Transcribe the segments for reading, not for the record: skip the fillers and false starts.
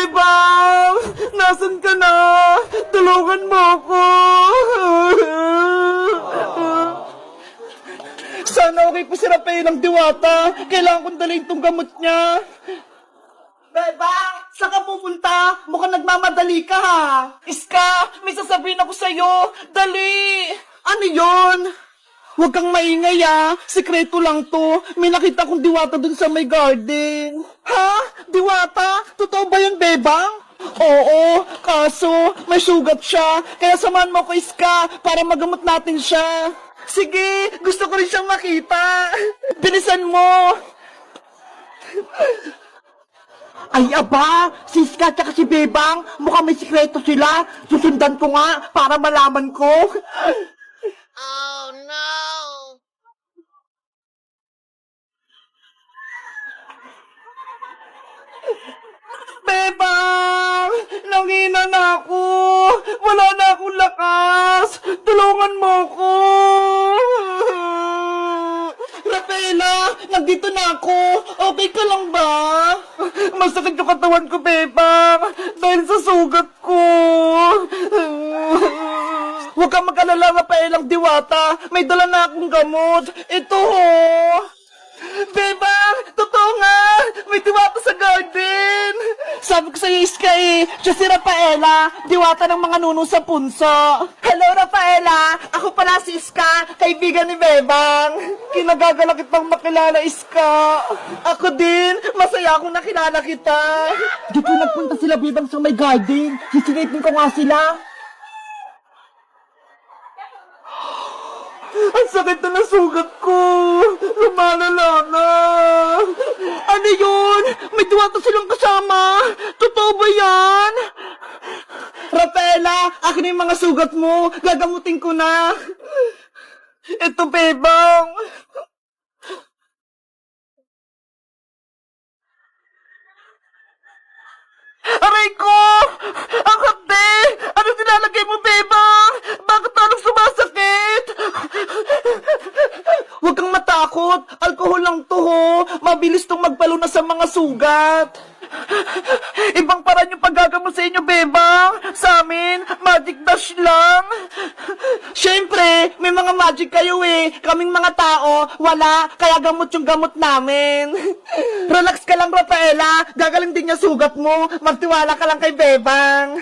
Bebang! Nasaan ka na? Tulungan mo ako! Sana okay po si Rafael ng Diwata. Kailangan kong dalhin tong gamot niya. Bebang! Saan ka pupunta? Mukhang nagmamadali ka ha. Iska, may sasabihin ako sa'yo. Dali! Ano yon? Huwag kang maingay Sikreto lang to. May nakita kong diwata dun sa may garden. Ha? Diwata? Totoo ba yun, Bebang? Oo, kaso may sugat siya. Kaya samahan mo ko, Iska, para magamot natin siya. Sige, gusto ko rin siyang makita. Bilisan mo. Ay aba, si Iska at si Bebang, mukhang may sikreto sila. Susundan ko nga para malaman ko. Oh no! Bebang! Nangina na ako! Wala na akong lakas! Tulungan mo ko! Rafaela! Nandito na ako! Okay ka lang ba? Masakit yung katawan ko, Bebang! Dahil sa sugat ko! Huwag kang mag-alala, Rafaelang Diwata! May dala na akong gamot! Ito ho! Bebang! Totoo nga! May diwata sa garden! Sabi ko sa'yo, Iska siya si Rafaela, diwata ng mga nuno sa punso. Hello, Rafaela! Ako pala si Iska, kaibigan ni Bebang. Kinagagala kitang makilala, Iska. Ako din, masaya akong nakilala kita. Dito nagpunta sila, Bebang, sa may garden. Sisilipin ko nga sila. Ang sakit na ng sugat ko! Lumalala na! Ano yun? May diwata silang kasama! Totoo ba yan? Rafaela, akin na yung mga sugat mo! Gagamutin ko na! Ito, Bebang! Aray ko! Ang hapde! Ano nilalagay mo, Bebang? Bakit parang sumasakit? Huwag kang matakot. Alkohol lang to, ho. Mabilis tong magpalunas sa mga sugat. Ibang paraan yung paggagamot sa inyo, Bebang. Sa amin, magic dash lang. Siyempre, may mga magic kayo Kaming mga tao, wala. Kaya gamot yung gamot namin. Relax ka lang, Rafaela. Gagaling din niya sugat mo. Magtiwala ka lang kay Bebang.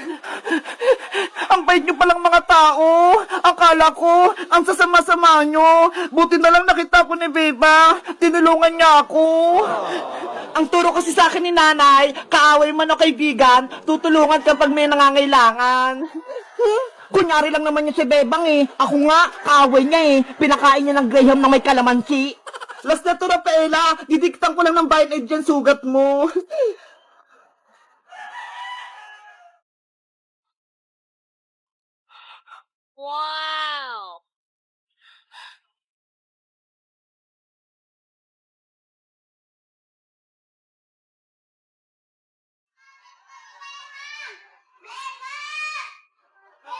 Ang bait nyo palang mga tao. Akala ko, ang sasama-sama nyo. Buti na lang nakita ko ni Bebang. Tinulungan niya ako. Ang turo kasi sa akin ni nanay, kaaway man o kaibigan, tutulungan kapag may nangangailangan. Kunyari lang naman yun si Bebang Ako nga, kaaway niya Pinakain niya ng Graham na may kalamansi. Last na to, Rafaela. Didiktan ko lang ng Bile Aid dyan sugat mo. Wow!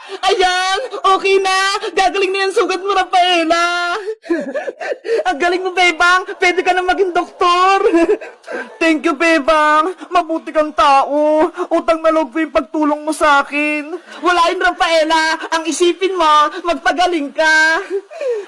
Ayan! Okay na! Gagaling na yung sugat mo, Rafaela! Ang galing mo, Bebang! Pwede ka na maging doktor! Thank you, Bebang! Mabuti kang tao! Utang na loob ko yung pagtulong mo sa akin! Wala yun, Rafaela! Ang isipin mo, magpagaling ka!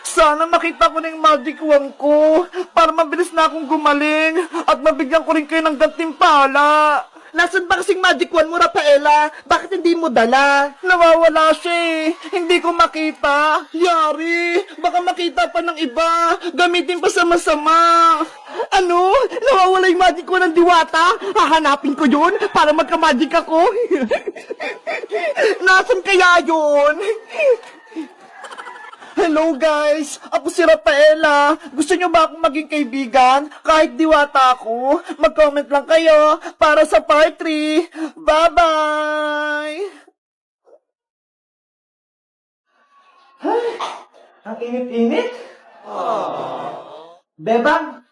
Sana makita ko na yung magic wand ko para mabilis na akong gumaling at mabigyan ko rin kayo ng gantimpala! Nasaan ba kasing magic wand mo, Rafaela? Bakit hindi mo dala? Nawawala siya Hindi ko makita. Yari, baka makita pa ng iba. Gamitin pa sa masama. Ano? Nawawala yung magic wand ng diwata? Hahanapin ko yun para magka-magic ako. Nasaan kaya yun? Hello guys! Ako si Rafaela. Gusto nyo ba akong maging kaibigan? Kahit diwata ako, mag-comment lang kayo para sa part 3. Bye-bye! Ay, ang init-init. Bebang,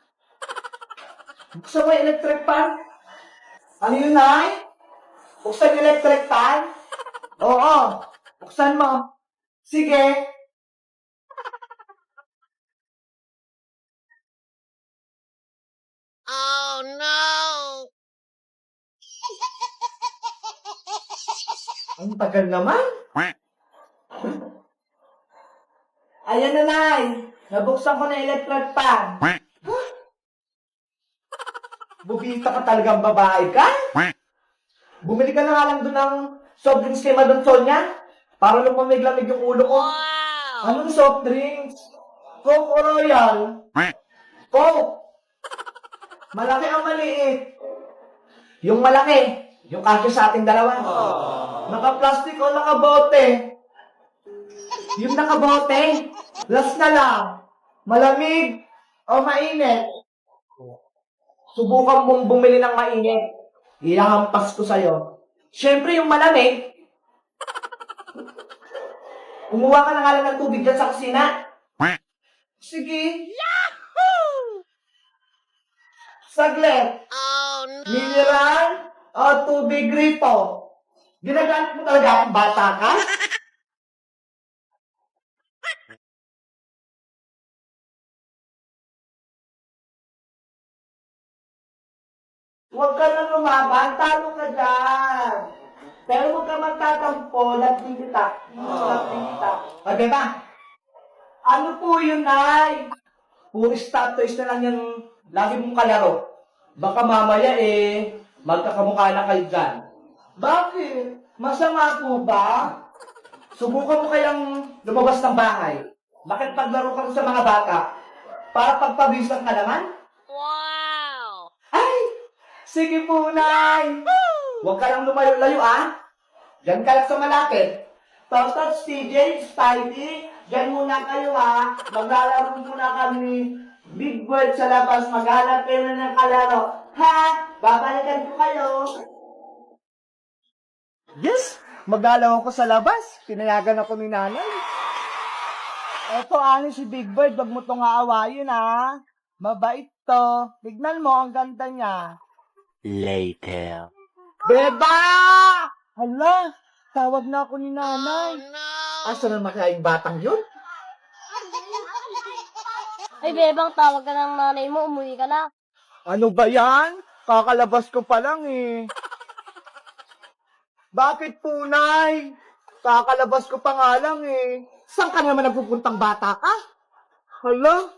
buksan mo yung electric fan. Ano yun, Nay? Buksan yung electric fan? Oo, buksan mo. Sige. Oh no! Ang tagal naman. Ayan na, Nay. Nabuksan ko na electric fan. Bubita ka talagang babae ka? Bumili ka na nga lang doon ng soft drinks kay Madam Sonia para lumamig-lamig yung ulo ko. Wow! Anong soft drinks? Coke o Royal? Coke! Malaki ang maliit. Yung malaki, yung kasya sa ating dalawa. Naka-plastic o naka-bote? Yung naka-bote, last na lang. Malamig o mainit? Subukan mong bumili ng mainit. Iyahampas ko sa'yo. Siyempre, yung malamig, kumuha ka na nga lang ng tubig dyan sa kusina. Sige. Yahoo! Saglit. Oh no! Mineral o tubig gripo? Ginagamit mo talaga akong bata ka? Huwag ka na lumaban, talo ka dyan. Pero huwag ka magtatampo, lating kita. Lating kita. Okay ba? Ano po yun, Nay? Puro stop toys na lang yung lagi mong kalaro. Baka mamaya magkakamukha na kayo dyan. Bakit? Masama po ba? Subukan mo kayang lumabas ng bahay. Bakit paglaro ka rin sa mga bata? Para pagpabisan ka naman? Wow! Ay! Sige po, Nay! Huwag ka lang lumayo-layo, ah! Diyan ka lang sa malapit. Totot, TJ, Spidey, diyan muna kayo, ah! Maglalaro muna kami Big Bird sa labas. Maghanap kayo na ng kalaro. Ha? Babalikan ko kayo. Yes! Maglalaro ko sa labas. Pinayagan ako ni nanay. Eto, ani si Big Bird. Wag mo itong aawayin, ah! Mabait to. Tignan mo, ang ganda niya. Later. Beba! Hala, tawag na ako ni Oh nanay. no! Asa na makaing batang yun? Ay, Bebang, tawag ka ng nanay mo, umuwi ka na. Ano ba yan? Kakalabas ko pa lang eh. Bakit po, Nay? Kakalabas ko pa nga lang eh. Saan ka naman nagpupuntang bata ka? Hala,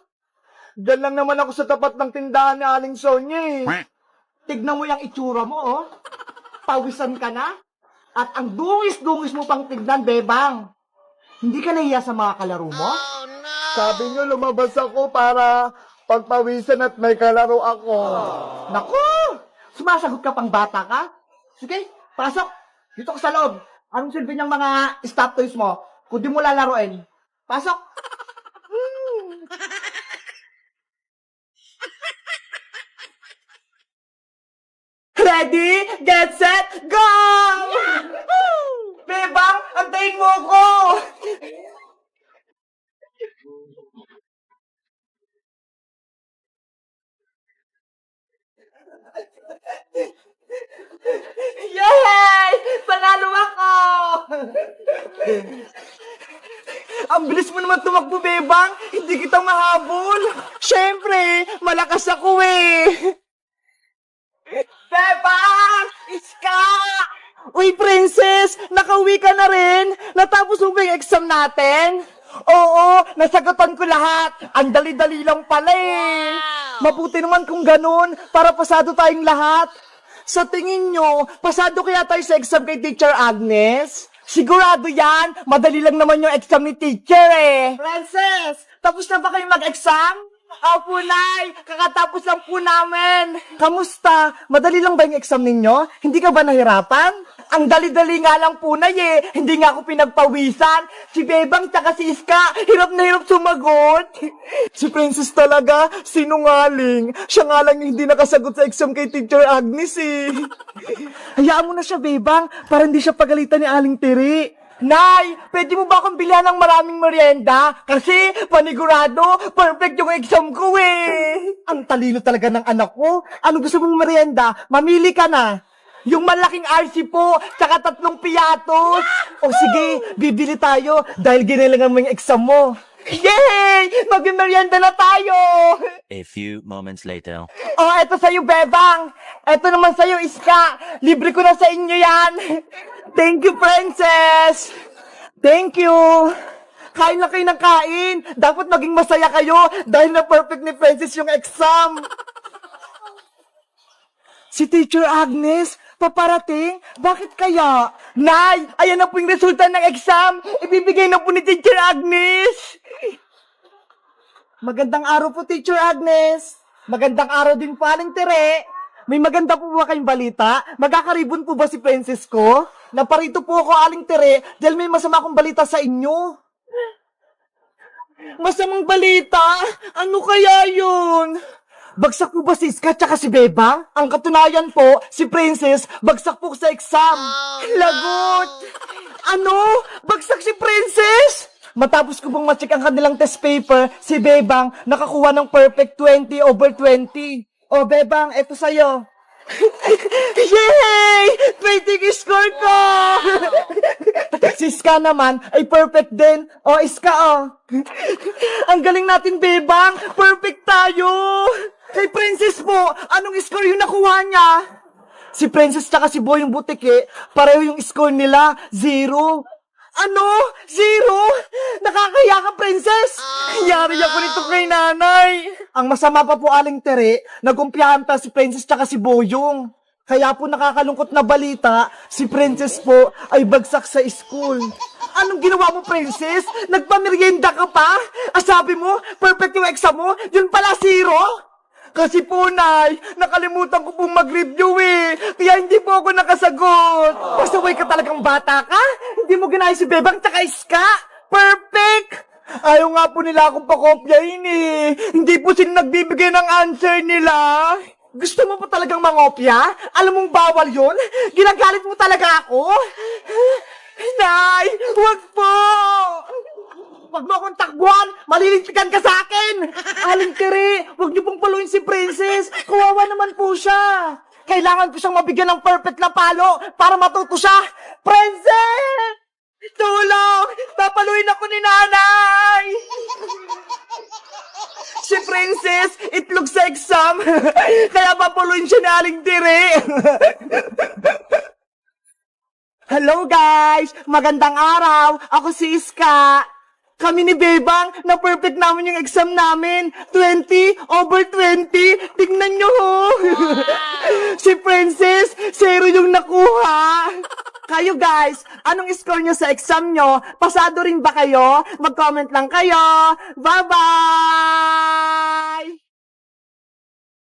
dyan lang naman ako sa tapat ng tindahan ni Aling Sonia eh. Tignan mo yung itsura mo, oh. Pawisan ka na. At ang dungis-dungis mo pang tignan, Bebang. Hindi ka nahiya sa mga kalaro mo? Oh no! Sabi niyo, lumabas ako para pagpawisan at may kalaro ako. Naku! Sumasagot ka pang bata ka? Sige, pasok. Dito ka sa loob. Anong silbi niyang mga stop toys mo? Kung di mo lalaroin. Pasok. Ready, get set, go! Bebang, antayin mo ko! Yay! Panalo ako! Ang bilis mo naman tumakbo, Bebang. Hindi kita mahabol. Siyempre, malakas ako eh. Bebang! Iska! Uy, princess! Nakauwi ka na rin? Natapos mo ba yung exam natin? Oo, nasagutan ko lahat. Ang dali-dali lang pala eh. Wow! Mabuti naman kung ganun, para pasado tayong lahat. Sa tingin nyo, pasado kaya tayo sa exam kay Teacher Agnes? Sigurado yan, madali lang naman yung exam ni teacher eh. Princess, tapos na ba kayo mag-exam? Opo, Nay, kakatapos lang po namin. Kamusta? Madali lang ba yung exam ninyo? Hindi ka ba nahirapan? Ang dali-dali nga lang po, Nay eh. Hindi nga ako pinagpawisan. Si Bebang tsaka si Iska, hirap na hirap sumagot. Si Princess talaga, sinungaling. Siya nga lang yung hindi nakasagot sa exam kay Teacher Agnes eh. Hayaan mo na siya, Bebang, para hindi siya pagalitan ni Aling Tiri. Nay, pwede mo ba akong bilhan ng maraming merienda? Kasi, panigurado, perfect yung exam ko eh. Ang talino talaga ng anak ko. Ano gusto mong merienda? Mamili ka na. Yung malaking RC po, tsaka 3 piatos. O sige, bibili tayo dahil ginilangan mo yung exam mo. Yay! Mag-merienda na tayo! A few moments later. Oh, eto sa'yo, Bebang. Eto naman sa'yo, Iska. Libre ko na sa inyo yan. Thank you, Princess! Thank you! Kain na kayo ng kain! Dapat maging masaya kayo dahil na perfect ni Princess yung exam! Si Teacher Agnes, paparating? Bakit kaya? Nay, ayan na po yung resulta ng exam! Ibibigay na po ni Teacher Agnes! Magandang araw po, Teacher Agnes! Magandang araw din po, Aling Tere! May maganda po ba kayong balita? Magkakaribon po ba si Princess ko? Naparito po ako, Aling Tere, dahil may masama akong balita sa inyo. Masamang balita? Ano kaya yun? Bagsak po ba si Iska tsaka si Beba? Ang katunayan po, si Princess, bagsak po sa exam. Lagot! Ano? Bagsak si Princess? Matapos ko bang ma-check ang kanilang test paper, si Bebang nakakuha ng perfect 20/20. O Bebang, eto sa'yo. Yay! 20 yung score ko! Si Iska naman ay perfect din. O Iska, ang galing natin, Bebang. Perfect tayo. Kay Princess po, anong score yung nakuha niya? Si Princess tsaka si Boy yung butike, pareho yung score nila, 0. Ano? 0? Nakakaya ka, Princess! Yari ako nito kay nanay. Ang masama pa po, Aling Tere, nagkumpiyahan pa si Princess tsaka si Boyong. Kaya po nakakalungkot na balita, si Princess po ay bagsak sa school. Anong ginawa mo, Princess? Nagpamerienda ka pa? Sabi mo, perfect yung exam mo, yun pala 0? Kasi po, Nay, nakalimutan ko pong mag-review kaya hindi po ako nakasagot. Pasaway ka talagang bata ka? Hindi mo ginaya si Bebang tsaka Iska? Perfect! Ayaw nga po nila akong pakopyahin Hindi po sila nagbibigay ng answer nila. Gusto mo pa talagang mangopya? Alam mong bawal yun? Ginagalit mo talaga ako? Nay, wag po! Wag mo akong takbuhan! Malilintikan ka sa akin! Aling Tere, wag niyo pong paluin si Princess! Kawawa naman po siya! Kailangan ko siyang mabigyan ng perfect na palo para matuto siya! Princess! Tulong! Papaluin ako ni nanay! Si Princess, itlog sa exam! Kaya papaluin siya ni Aling Tere! Hello guys! Magandang araw! Ako si Iska! Kami ni Bebang, na perfect namin yung exam namin. 20/20. Tingnan nyo ho. Si Princess, 0 yung nakuha. Kayo guys, anong score nyo sa exam nyo? Pasado rin ba kayo? Mag-comment lang kayo. Bye-bye!